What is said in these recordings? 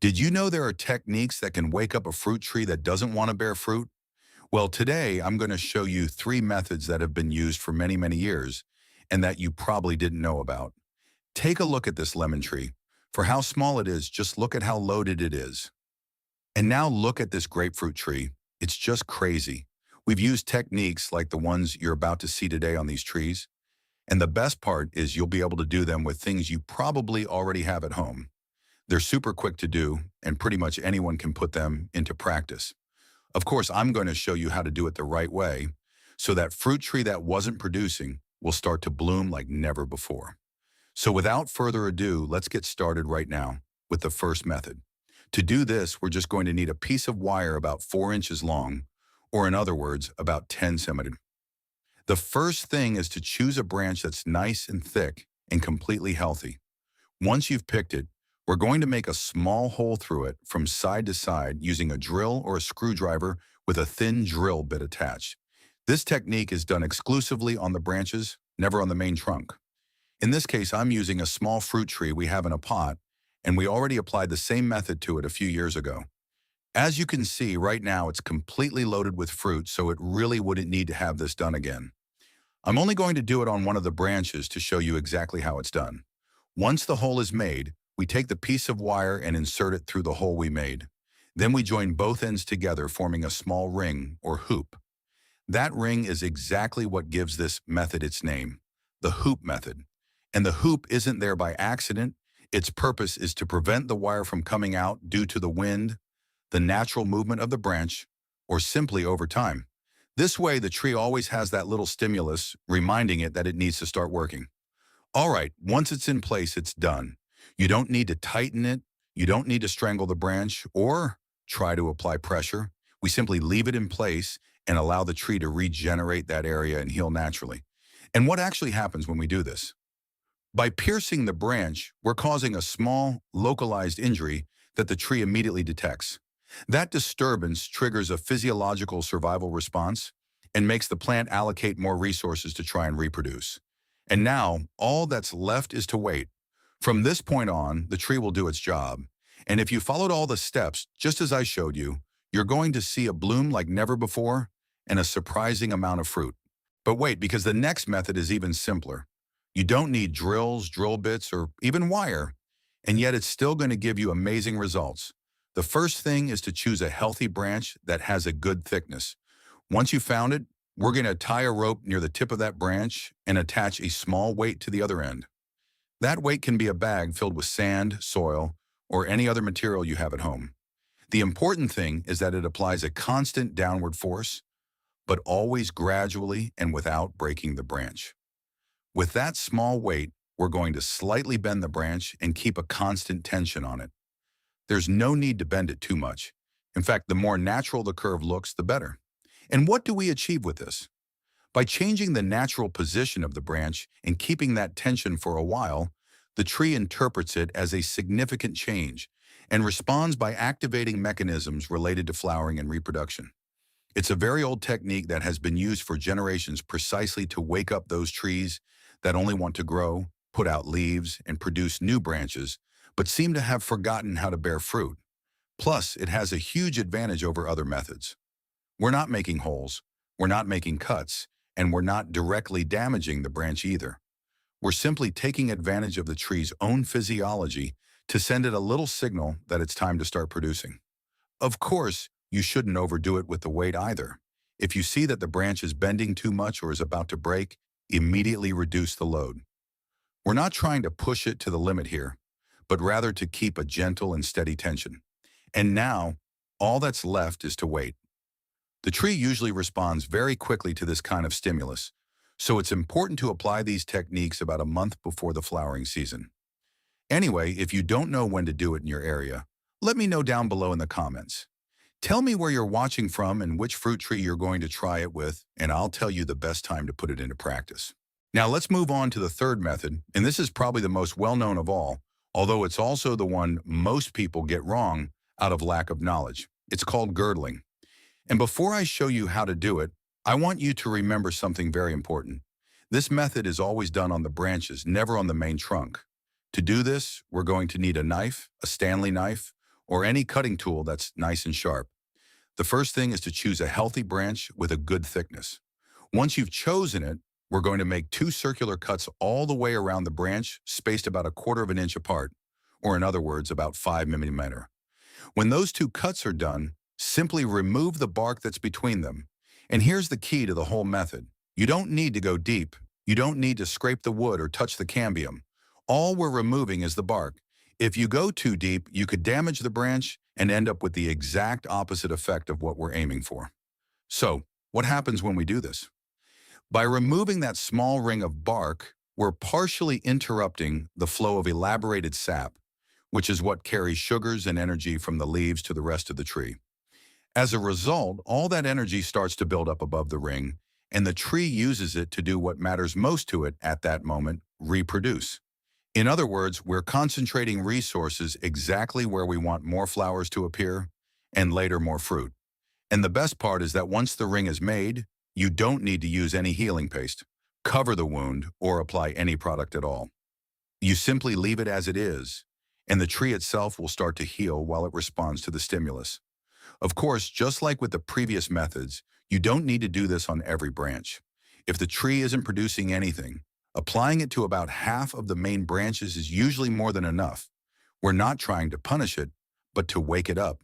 Did you know there are techniques that can wake up a fruit tree that doesn't want to bear fruit? Well, today I'm going to show you three methods that have been used for many, many years and that you probably didn't know about. Take a look at this lemon tree. For how small it is, just look at how loaded it is. And now look at this grapefruit tree. It's just crazy. We've used techniques like the ones you're about to see today on these trees. And the best part is you'll be able to do them with things you probably already have at home. They're super quick to do, and pretty much anyone can put them into practice. Of course, I'm going to show you how to do it the right way, so that fruit tree that wasn't producing will start to bloom like never before. So without further ado, let's get started right now with the first method. To do this, we're just going to need a piece of wire about 4 inches long, or in other words, about 10 centimeters. The first thing is to choose a branch that's nice and thick and completely healthy. Once you've picked it, we're going to make a small hole through it from side to side using a drill or a screwdriver with a thin drill bit attached. This technique is done exclusively on the branches, never on the main trunk. In this case, I'm using a small fruit tree we have in a pot, and we already applied the same method to it a few years ago. As you can see, right now it's completely loaded with fruit, so it really wouldn't need to have this done again. I'm only going to do it on one of the branches to show you exactly how it's done. Once the hole is made, we take the piece of wire and insert it through the hole we made. Then we join both ends together, forming a small ring or hoop. That ring is exactly what gives this method its name, the hoop method. And the hoop isn't there by accident. Its purpose is to prevent the wire from coming out due to the wind, the natural movement of the branch, or simply over time. This way, the tree always has that little stimulus reminding it that it needs to start working. All right, once it's in place, it's done. You don't need to tighten it. You don't need to strangle the branch or try to apply pressure. We simply leave it in place and allow the tree to regenerate that area and heal naturally. And what actually happens when we do this? By piercing the branch, we're causing a small, localized injury that the tree immediately detects. That disturbance triggers a physiological survival response and makes the plant allocate more resources to try and reproduce. And now, all that's left is to wait. From this point on, the tree will do its job. And if you followed all the steps, just as I showed you, you're going to see a bloom like never before and a surprising amount of fruit. But wait, because the next method is even simpler. You don't need drills, drill bits, or even wire, and yet it's still going to give you amazing results. The first thing is to choose a healthy branch that has a good thickness. Once you've found it, we're going to tie a rope near the tip of that branch and attach a small weight to the other end. That weight can be a bag filled with sand, soil, or any other material you have at home. The important thing is that it applies a constant downward force, but always gradually and without breaking the branch. With that small weight, we're going to slightly bend the branch and keep a constant tension on it. There's no need to bend it too much. In fact, the more natural the curve looks, the better. And what do we achieve with this? By changing the natural position of the branch and keeping that tension for a while, the tree interprets it as a significant change and responds by activating mechanisms related to flowering and reproduction. It's a very old technique that has been used for generations precisely to wake up those trees that only want to grow, put out leaves, and produce new branches, but seem to have forgotten how to bear fruit. Plus, it has a huge advantage over other methods. We're not making holes, we're not making cuts, and we're not directly damaging the branch either. We're simply taking advantage of the tree's own physiology to send it a little signal that it's time to start producing. Of course, you shouldn't overdo it with the weight either. If you see that the branch is bending too much or is about to break, immediately reduce the load. We're not trying to push it to the limit here, but rather to keep a gentle and steady tension. And now, all that's left is to wait. The tree usually responds very quickly to this kind of stimulus, so it's important to apply these techniques about a month before the flowering season. Anyway, if you don't know when to do it in your area, let me know down below in the comments. Tell me where you're watching from and which fruit tree you're going to try it with, and I'll tell you the best time to put it into practice. Now let's move on to the third method, and this is probably the most well-known of all, although it's also the one most people get wrong out of lack of knowledge. It's called girdling. And before I show you how to do it, I want you to remember something very important. This method is always done on the branches, never on the main trunk. To do this, we're going to need a knife, a Stanley knife, or any cutting tool that's nice and sharp. The first thing is to choose a healthy branch with a good thickness. Once you've chosen it, we're going to make two circular cuts all the way around the branch, spaced about 1/4 of an inch apart, or in other words, about 5 mm. When those two cuts are done, simply remove the bark that's between them. And here's the key to the whole method. You don't need to go deep. You don't need to scrape the wood or touch the cambium. All we're removing is the bark. If you go too deep, you could damage the branch and end up with the exact opposite effect of what we're aiming for. So, what happens when we do this? By removing that small ring of bark, we're partially interrupting the flow of elaborated sap, which is what carries sugars and energy from the leaves to the rest of the tree. As a result, all that energy starts to build up above the ring, and the tree uses it to do what matters most to it at that moment: reproduce. In other words, we're concentrating resources exactly where we want more flowers to appear, and later more fruit. And the best part is that once the ring is made, you don't need to use any healing paste, cover the wound, or apply any product at all. You simply leave it as it is, and the tree itself will start to heal while it responds to the stimulus. Of course, just like with the previous methods, you don't need to do this on every branch. If the tree isn't producing anything, applying it to about half of the main branches is usually more than enough. We're not trying to punish it, but to wake it up.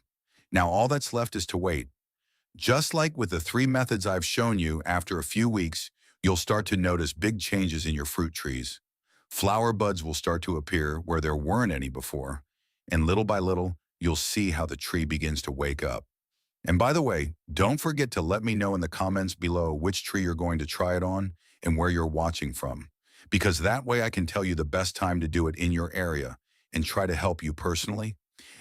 Now all that's left is to wait. Just like with the 3 methods I've shown you, after a few weeks, you'll start to notice big changes in your fruit trees. Flower buds will start to appear where there weren't any before, and little by little, you'll see how the tree begins to wake up. And by the way, don't forget to let me know in the comments below which tree you're going to try it on and where you're watching from, because that way I can tell you the best time to do it in your area and try to help you personally.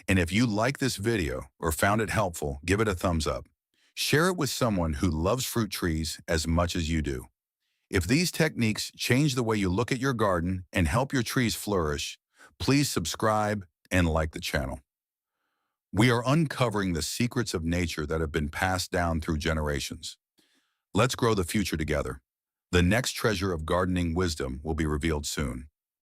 And if you like this video or found it helpful, give it a thumbs up. Share it with someone who loves fruit trees as much as you do. If these techniques change the way you look at your garden and help your trees flourish, please subscribe and like the channel. We are uncovering the secrets of nature that have been passed down through generations. Let's grow the future together. The next treasure of gardening wisdom will be revealed soon.